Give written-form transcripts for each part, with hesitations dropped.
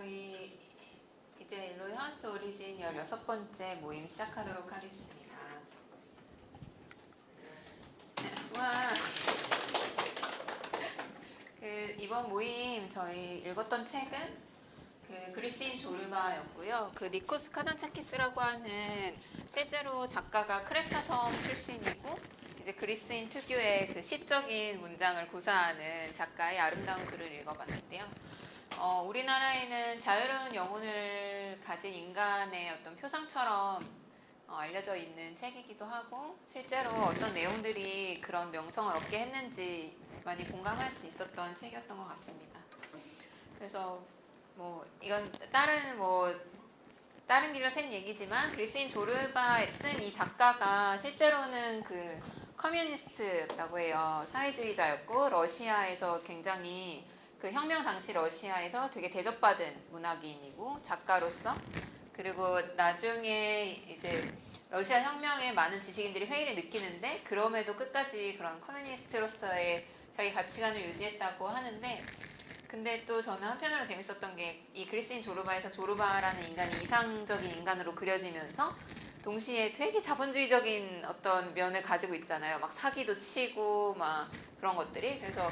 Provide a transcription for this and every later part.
저희 이제 일로이 하우스 오리진 16번째 모임 시작하도록 하겠습니다. 와, 이번 모임 저희 읽었던 책은 그리스인 조르바였고요. 니코스 카잔차키스라고 하는 실제로 작가가 크레타 섬 출신이고 이제 그리스인 특유의 시적인 문장을 구사하는 작가의 아름다운 글을 읽어봤는데요. 우리나라에는 자유로운 영혼을 가진 인간의 어떤 표상처럼 알려져 있는 책이기도 하고 실제로 어떤 내용들이 그런 명성을 얻게 했는지 많이 공감할 수 있었던 책이었던 것 같습니다. 그래서 이건 다른 길로 샌 얘기지만 그리스인 조르바 쓴 이 작가가 실제로는 커뮤니스트였다고 해요. 사회주의자였고 러시아에서 굉장히 혁명 당시 러시아에서 되게 대접받은 문학인이고 작가로서 그리고 나중에 이제 러시아 혁명에 많은 지식인들이 회의를 느끼는데 그럼에도 끝까지 그런 커뮤니스트로서의 자기 가치관을 유지했다고 하는데 근데 또 저는 한편으로 재밌었던 게 이 그리스인 조르바에서 조르바라는 인간이 이상적인 인간으로 그려지면서 동시에 되게 자본주의적인 어떤 면을 가지고 있잖아요. 막 사기도 치고 막 그런 것들이. 그래서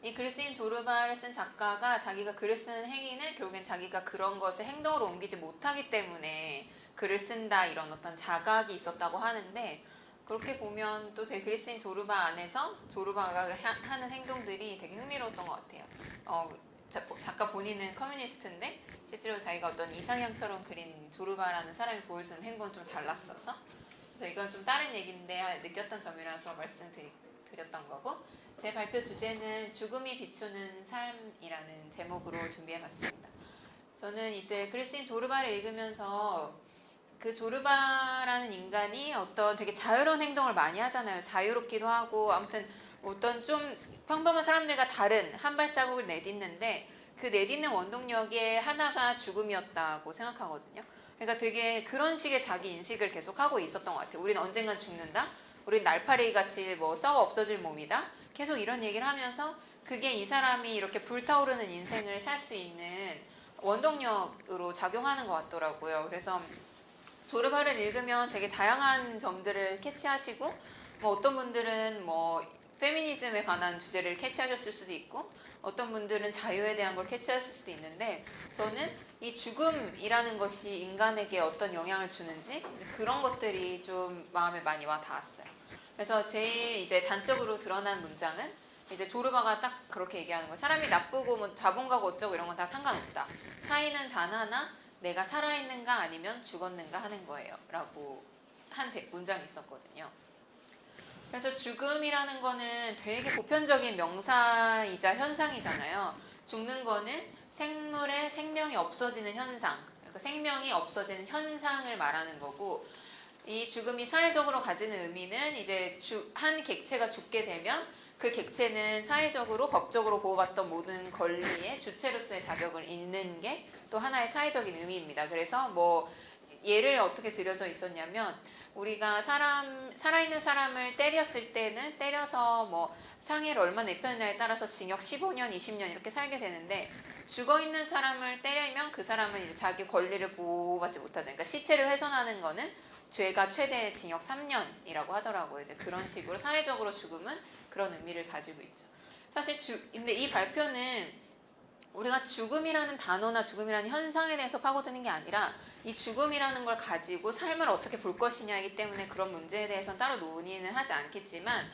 이 그리스인 조르바를 쓴 작가가 자기가 글을 쓰는 행위는 결국엔 자기가 그런 것을 행동으로 옮기지 못하기 때문에 글을 쓴다 이런 어떤 자각이 있었다고 하는데 그렇게 보면 또 되게 그리스인 조르바 안에서 조르바가 하는 행동들이 되게 흥미로웠던 것 같아요. 작가 본인은 커뮤니스트인데 실제로 자기가 어떤 이상형처럼 그린 조르바라는 사람이 보여주는 행동은 좀 달랐어서 그래서 이건 좀 다른 얘기인데 느꼈던 점이라서 말씀드렸던 거고 제 발표 주제는 죽음이 비추는 삶이라는 제목으로 준비해봤습니다. 저는 이제 그리스인 조르바를 읽으면서 그 조르바라는 인간이 어떤 되게 자유로운 행동을 많이 하잖아요. 자유롭기도 하고 아무튼 어떤 좀 평범한 사람들과 다른 한 발자국을 내딛는데 그 내딛는 원동력의 하나가 죽음이었다고 생각하거든요. 그러니까 되게 그런 식의 자기 인식을 계속 하고 있었던 것 같아요. 우리는 언젠간 죽는다. 우린 날파리 같이 썩어 없어질 몸이다. 계속 이런 얘기를 하면서 그게 이 사람이 이렇게 불타오르는 인생을 살 수 있는 원동력으로 작용하는 것 같더라고요. 그래서 조르바를 읽으면 되게 다양한 점들을 캐치하시고 어떤 분들은 페미니즘에 관한 주제를 캐치하셨을 수도 있고 어떤 분들은 자유에 대한 걸 캐치하실 수도 있는데 저는 이 죽음이라는 것이 인간에게 어떤 영향을 주는지 그런 것들이 좀 마음에 많이 와 닿았어요. 그래서 제일 이제 단적으로 드러난 문장은 이제 조르바가 딱 그렇게 얘기하는 거예요. 사람이 나쁘고 자본가고 어쩌고 이런 건 다 상관없다. 차이는 단 하나 내가 살아있는가 아니면 죽었는가 하는 거예요. 라고 한 문장이 있었거든요. 그래서 죽음이라는 거는 되게 보편적인 명사이자 현상이잖아요. 죽는 거는 생물의 생명이 없어지는 현상, 그러니까 생명이 없어지는 현상을 말하는 거고 이 죽음이 사회적으로 가지는 의미는 이제 한 객체가 죽게 되면 그 객체는 사회적으로 법적으로 보호받던 모든 권리의 주체로서의 자격을 잃는 게 또 하나의 사회적인 의미입니다. 그래서 예를 어떻게 들여져 있었냐면 우리가 살아있는 사람을 때렸을 때는 때려서 상해를 얼마나 입혔느냐에 따라서 징역 15년, 20년 이렇게 살게 되는데 죽어있는 사람을 때리면 그 사람은 이제 자기 권리를 보호받지 못하죠. 그러니까 시체를 훼손하는 거는 죄가 최대 징역 3년이라고 하더라고요. 이제 그런 식으로 사회적으로 죽음은 그런 의미를 가지고 있죠. 사실 근데 이 발표는 우리가 죽음이라는 단어나 죽음이라는 현상에 대해서 파고드는 게 아니라 이 죽음이라는 걸 가지고 삶을 어떻게 볼 것이냐이기 때문에 그런 문제에 대해서는 따로 논의는 하지 않겠지만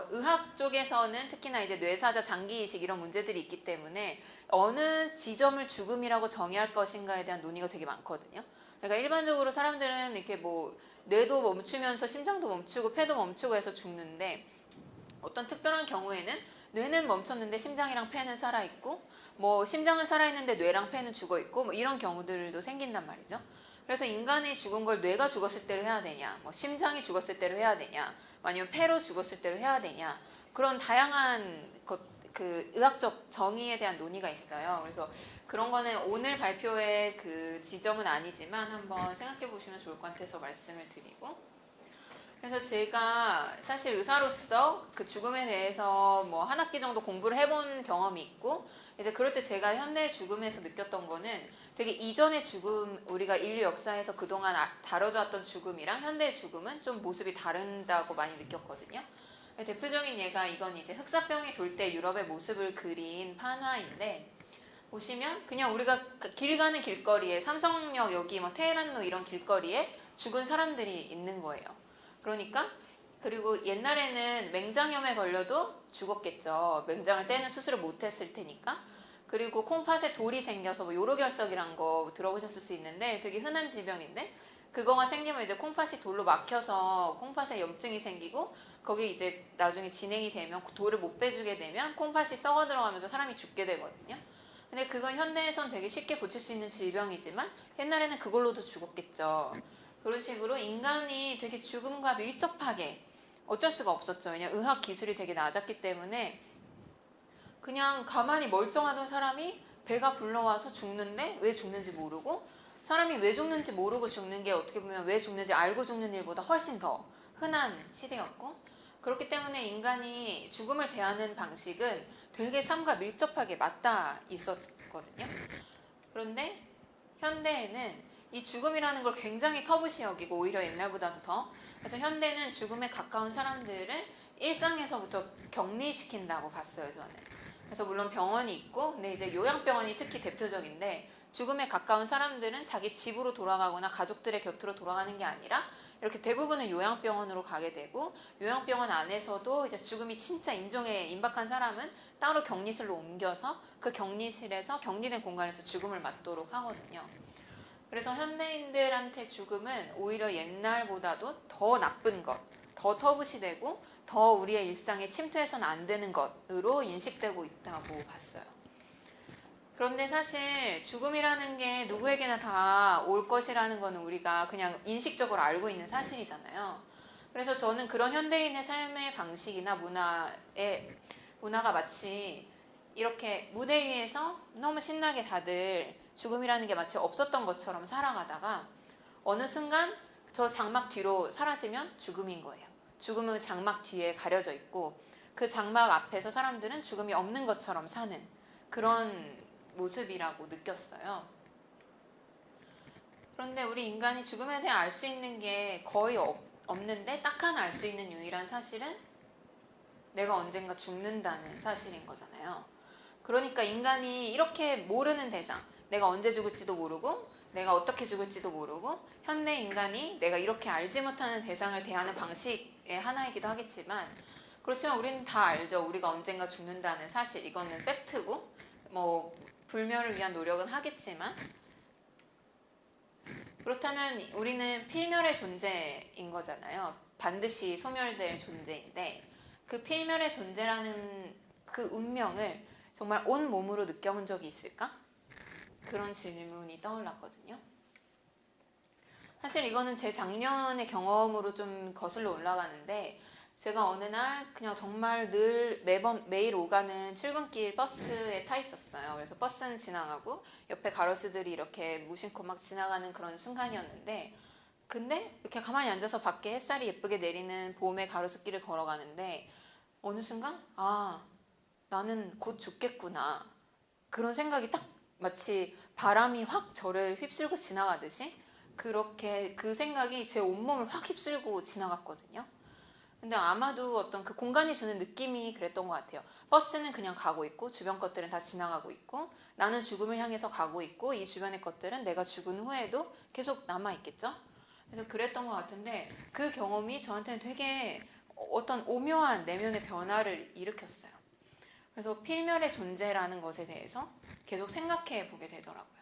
의학 쪽에서는 특히나 이제 뇌사자 장기이식 이런 문제들이 있기 때문에 어느 지점을 죽음이라고 정의할 것인가에 대한 논의가 되게 많거든요. 그러니까 일반적으로 사람들은 이렇게 뇌도 멈추면서 심장도 멈추고 폐도 멈추고 해서 죽는데 어떤 특별한 경우에는 뇌는 멈췄는데 심장이랑 폐는 살아있고 심장은 살아있는데 뇌랑 폐는 죽어있고 이런 경우들도 생긴단 말이죠. 그래서 인간이 죽은 걸 뇌가 죽었을 때로 해야 되냐 심장이 죽었을 때로 해야 되냐 아니면 폐로 죽었을 때로 해야 되냐 그런 다양한 의학적 정의에 대한 논의가 있어요. 그래서 그런 거는 오늘 발표의 지점은 아니지만 한번 생각해 보시면 좋을 것 같아서 말씀을 드리고 그래서 제가 사실 의사로서 그 죽음에 대해서 뭐 한 학기 정도 공부를 해본 경험이 있고, 이제 그럴 때 제가 현대의 죽음에서 느꼈던 거는 되게 이전의 죽음, 우리가 인류 역사에서 그동안 다뤄져 왔던 죽음이랑 현대의 죽음은 좀 모습이 다른다고 많이 느꼈거든요. 대표적인 예가 이건 이제 흑사병이 돌 때 유럽의 모습을 그린 판화인데, 보시면 그냥 우리가 길 가는 길거리에 삼성역 여기 뭐 테헤란로 이런 길거리에 죽은 사람들이 있는 거예요. 그러니까 그리고 옛날에는 맹장염에 걸려도 죽었겠죠. 맹장을 떼는 수술을 못했을 테니까. 그리고 콩팥에 돌이 생겨서 뭐 요로결석이란 거 들어보셨을 수 있는데 되게 흔한 질병인데, 그거가 생기면 이제 콩팥이 돌로 막혀서 콩팥에 염증이 생기고, 거기 이제 나중에 진행이 되면 돌을 못 빼주게 되면 콩팥이 썩어 들어가면서 사람이 죽게 되거든요. 근데 그건 현대에선 되게 쉽게 고칠 수 있는 질병이지만 옛날에는 그걸로도 죽었겠죠. 그런 식으로 인간이 되게 죽음과 밀접하게, 어쩔 수가 없었죠. 왜냐면 의학 기술이 되게 낮았기 때문에 그냥 가만히 멀쩡하던 사람이 배가 불러와서 죽는데 왜 죽는지 모르고, 사람이 왜 죽는지 모르고 죽는 게 어떻게 보면 왜 죽는지 알고 죽는 일보다 훨씬 더 흔한 시대였고, 그렇기 때문에 인간이 죽음을 대하는 방식은 되게 삶과 밀접하게 맞닿아 있었거든요. 그런데 현대에는 이 죽음이라는 걸 굉장히 터부시 여기고, 오히려 옛날보다도 더, 그래서 현대는 죽음에 가까운 사람들을 일상에서부터 격리시킨다고 봤어요, 저는. 그래서 물론 병원이 있고, 근데 이제 요양병원이 특히 대표적인데, 죽음에 가까운 사람들은 자기 집으로 돌아가거나 가족들의 곁으로 돌아가는 게 아니라 이렇게 대부분은 요양병원으로 가게 되고, 요양병원 안에서도 이제 죽음이 진짜 임종에 임박한 사람은 따로 격리실로 옮겨서 그 격리실에서 격리된 공간에서 죽음을 맞도록 하거든요. 그래서 현대인들한테 죽음은 오히려 옛날보다도 더 나쁜 것, 더 터부시되고 더 우리의 일상에 침투해서는 안 되는 것으로 인식되고 있다고 봤어요. 그런데 사실 죽음이라는 게 누구에게나 다 올 것이라는 거는 우리가 그냥 인식적으로 알고 있는 사실이잖아요. 그래서 저는 그런 현대인의 삶의 방식이나 문화가 마치 이렇게 무대 위에서 너무 신나게 다들 죽음이라는 게 마치 없었던 것처럼 살아가다가 어느 순간 저 장막 뒤로 사라지면 죽음인 거예요. 죽음은 장막 뒤에 가려져 있고, 그 장막 앞에서 사람들은 죽음이 없는 것처럼 사는 그런 모습이라고 느꼈어요. 그런데 우리 인간이 죽음에 대해 알 수 있는 게 거의 없는데, 딱 하나 알 수 있는 유일한 사실은 내가 언젠가 죽는다는 사실인 거잖아요. 그러니까 인간이 이렇게 모르는 대상, 내가 언제 죽을지도 모르고 내가 어떻게 죽을지도 모르고, 현대 인간이 내가 이렇게 알지 못하는 대상을 대하는 방식의 하나이기도 하겠지만, 그렇지만 우리는 다 알죠. 우리가 언젠가 죽는다는 사실, 이거는 팩트고 뭐 불멸을 위한 노력은 하겠지만, 그렇다면 우리는 필멸의 존재인 거잖아요. 반드시 소멸될 존재인데, 그 필멸의 존재라는 그 운명을 정말 온 몸으로 느껴본 적이 있을까? 그런 질문이 떠올랐거든요. 사실 이거는 제 작년의 경험으로 좀 거슬러 올라가는데, 제가 어느 날 그냥 정말 늘 매일 오가는 출근길 버스에 타 있었어요. 그래서 버스는 지나가고 옆에 가로수들이 이렇게 무심코 막 지나가는 그런 순간이었는데, 근데 이렇게 가만히 앉아서 밖에 햇살이 예쁘게 내리는 봄의 가로수길을 걸어가는데 어느 순간 나는 곧 죽겠구나, 그런 생각이 딱 마치 바람이 확 저를 휩쓸고 지나가듯이 그렇게 그 생각이 제 온몸을 확 휩쓸고 지나갔거든요. 근데 아마도 어떤 그 공간이 주는 느낌이 그랬던 것 같아요. 버스는 그냥 가고 있고 주변 것들은 다 지나가고 있고 나는 죽음을 향해서 가고 있고 이 주변의 것들은 내가 죽은 후에도 계속 남아있겠죠? 그래서 그랬던 것 같은데, 그 경험이 저한테는 되게 어떤 오묘한 내면의 변화를 일으켰어요. 그래서 필멸의 존재라는 것에 대해서 계속 생각해 보게 되더라고요.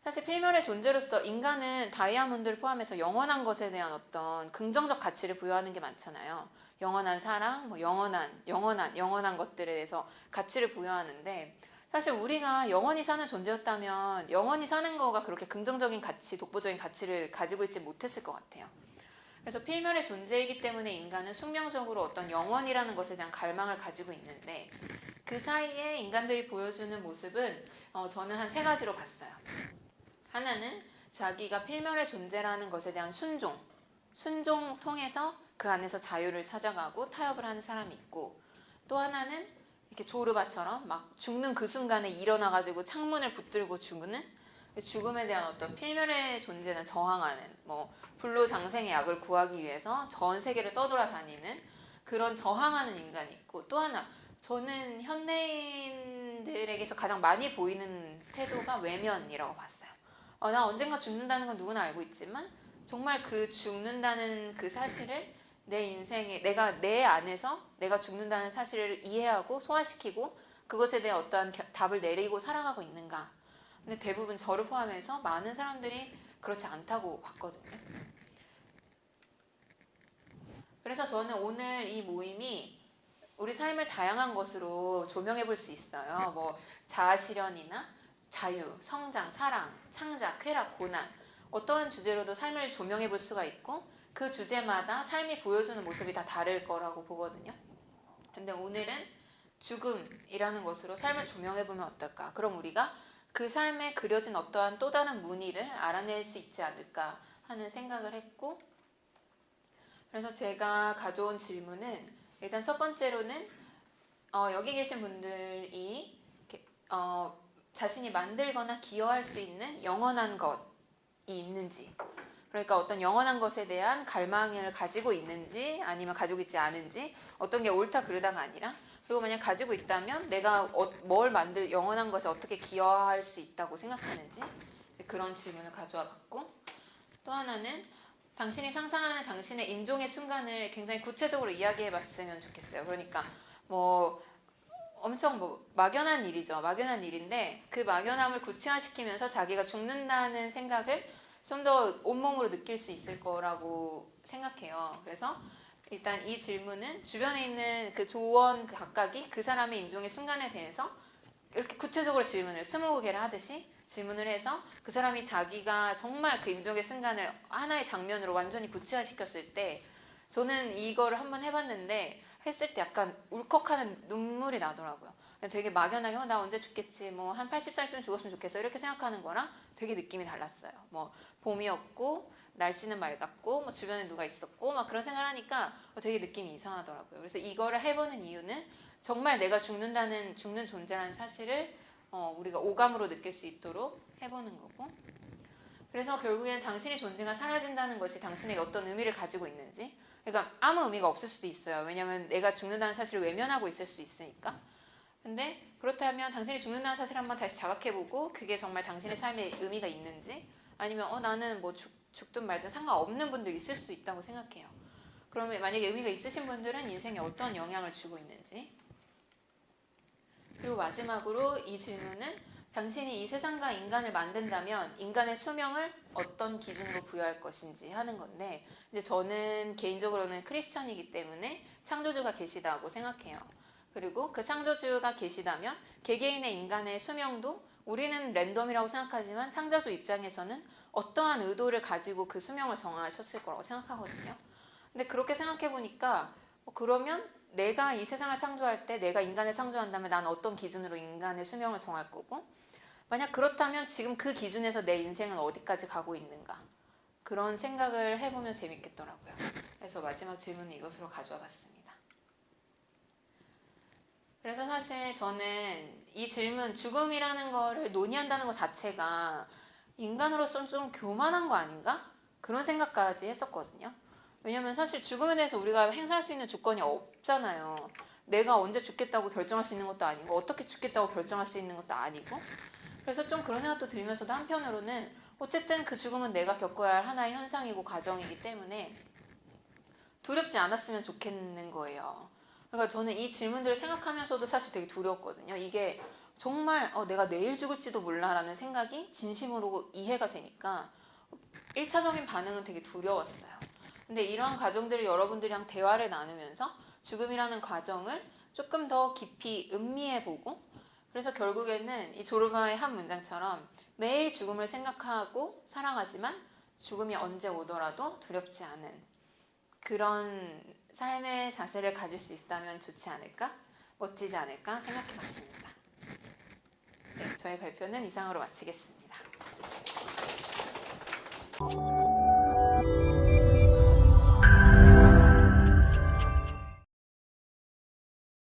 사실 필멸의 존재로서 인간은 다이아몬드를 포함해서 영원한 것에 대한 어떤 긍정적 가치를 부여하는 게 많잖아요. 영원한 사랑, 뭐 영원한 것들에 대해서 가치를 부여하는데, 사실 우리가 영원히 사는 존재였다면 영원히 사는 거가 그렇게 긍정적인 가치, 독보적인 가치를 가지고 있지 못했을 것 같아요. 그래서 필멸의 존재이기 때문에 인간은 숙명적으로 어떤 영원이라는 것에 대한 갈망을 가지고 있는데, 그 사이에 인간들이 보여주는 모습은 저는 한 세 가지로 봤어요. 하나는 자기가 필멸의 존재라는 것에 대한 순종, 순종 통해서 그 안에서 자유를 찾아가고 타협을 하는 사람이 있고, 또 하나는 이렇게 조르바처럼 막 죽는 그 순간에 일어나가지고 창문을 붙들고 죽는, 죽음에 대한 어떤 필멸의 존재는 저항하는, 뭐 불로장생의 약을 구하기 위해서 전 세계를 떠돌아다니는 그런 저항하는 인간이 있고, 또 하나 저는 현대인들에게서 가장 많이 보이는 태도가 외면이라고 봤어요. 나 언젠가 죽는다는 건 누구나 알고 있지만 정말 그 죽는다는 그 사실을 내 인생에, 내가 내 안에서 내가 죽는다는 사실을 이해하고 소화시키고 그것에 대해 어떠한 답을 내리고 살아가고 있는가. 근데 대부분 저를 포함해서 많은 사람들이 그렇지 않다고 봤거든요. 그래서 저는 오늘 이 모임이 우리 삶을 다양한 것으로 조명해 볼 수 있어요. 뭐 자아 실현이나 자유, 성장, 사랑, 창작, 쾌락, 고난, 어떠한 주제로도 삶을 조명해 볼 수가 있고 그 주제마다 삶이 보여주는 모습이 다 다를 거라고 보거든요. 근데 오늘은 죽음이라는 것으로 삶을 조명해 보면 어떨까? 그럼 우리가 그 삶에 그려진 어떠한 또 다른 무늬를 알아낼 수 있지 않을까 하는 생각을 했고, 그래서 제가 가져온 질문은 일단 첫 번째로는 여기 계신 분들이 자신이 만들거나 기여할 수 있는 영원한 것이 있는지, 그러니까 어떤 영원한 것에 대한 갈망을 가지고 있는지 아니면 가지고 있지 않은지, 어떤 게 옳다 그르다가 아니라, 그리고 만약 가지고 있다면 내가 뭘 영원한 것에 어떻게 기여할 수 있다고 생각하는지, 그런 질문을 가져와 봤고, 또 하나는 당신이 상상하는 당신의 임종의 순간을 굉장히 구체적으로 이야기해 봤으면 좋겠어요. 그러니까 뭐 엄청 막연한 일이죠. 막연한 일인데 그 막연함을 구체화시키면서 자기가 죽는다는 생각을 좀 더 온몸으로 느낄 수 있을 거라고 생각해요. 그래서 일단 이 질문은 주변에 있는 그 조원 각각이 그 사람의 임종의 순간에 대해서 이렇게 구체적으로 질문을 스무고개를 하듯이 질문을 해서 그 사람이 자기가 정말 그 임종의 순간을 하나의 장면으로 완전히 구체화시켰을 때, 저는 이거를 한번 해봤는데 했을 때 약간 울컥하는 눈물이 나더라고요. 되게 막연하게 나 언제 죽겠지, 뭐 한 80살쯤 죽었으면 좋겠어 이렇게 생각하는 거랑 되게 느낌이 달랐어요. 뭐 봄이었고 날씨는 맑았고 뭐 주변에 누가 있었고 막 그런 생각을 하니까 되게 느낌이 이상하더라고요. 그래서 이거를 해보는 이유는 정말 내가 죽는 존재라는 사실을 우리가 오감으로 느낄 수 있도록 해보는 거고, 그래서 결국에는 당신의 존재가 사라진다는 것이 당신에게 어떤 의미를 가지고 있는지, 그러니까 아무 의미가 없을 수도 있어요. 왜냐하면 내가 죽는다는 사실을 외면하고 있을 수 있으니까. 근데 그렇다면 당신이 죽는다는 사실을 한번 다시 자각해보고 그게 정말 당신의 삶에 의미가 있는지, 아니면 나는 뭐 죽든 말든 상관없는 분들 있을 수 있다고 생각해요. 그러면 만약에 의미가 있으신 분들은 인생에 어떤 영향을 주고 있는지, 그리고 마지막으로 이 질문은 당신이 이 세상과 인간을 만든다면 인간의 수명을 어떤 기준으로 부여할 것인지 하는 건데, 이제 저는 개인적으로는 크리스천이기 때문에 창조주가 계시다고 생각해요. 그리고 그 창조주가 계시다면 개개인의 인간의 수명도 우리는 랜덤이라고 생각하지만 창조주 입장에서는 어떠한 의도를 가지고 그 수명을 정하셨을 거라고 생각하거든요. 근데 그렇게 생각해 보니까 그러면 내가 이 세상을 창조할 때 내가 인간을 창조한다면 난 어떤 기준으로 인간의 수명을 정할 거고, 만약 그렇다면 지금 그 기준에서 내 인생은 어디까지 가고 있는가, 그런 생각을 해보면 재밌겠더라고요. 그래서 마지막 질문은 이것으로 가져와 봤습니다. 그래서 사실 저는 이 질문, 죽음이라는 거를 논의한다는 것 자체가 인간으로서는 좀 교만한 거 아닌가? 그런 생각까지 했었거든요. 왜냐면 사실 죽음에 대해서 우리가 행사할 수 있는 주권이 없잖아요. 내가 언제 죽겠다고 결정할 수 있는 것도 아니고 어떻게 죽겠다고 결정할 수 있는 것도 아니고, 그래서 좀 그런 생각도 들면서도 한편으로는 어쨌든 그 죽음은 내가 겪어야 할 하나의 현상이고 과정이기 때문에 두렵지 않았으면 좋겠는 거예요. 그러니까 저는 이 질문들을 생각하면서도 사실 되게 두려웠거든요. 이게 정말 내가 내일 죽을지도 몰라라는 생각이 진심으로 이해가 되니까 1차적인 반응은 되게 두려웠어요. 근데 이러한 과정들을 여러분들이랑 대화를 나누면서 죽음이라는 과정을 조금 더 깊이 음미해보고, 그래서 결국에는 이 조르바의 한 문장처럼 매일 죽음을 생각하고 사랑하지만 죽음이 언제 오더라도 두렵지 않은 그런 삶의 자세를 가질 수 있다면 좋지 않을까? 멋지지 않을까 생각해봤습니다. 네, 저의 발표는 이상으로 마치겠습니다.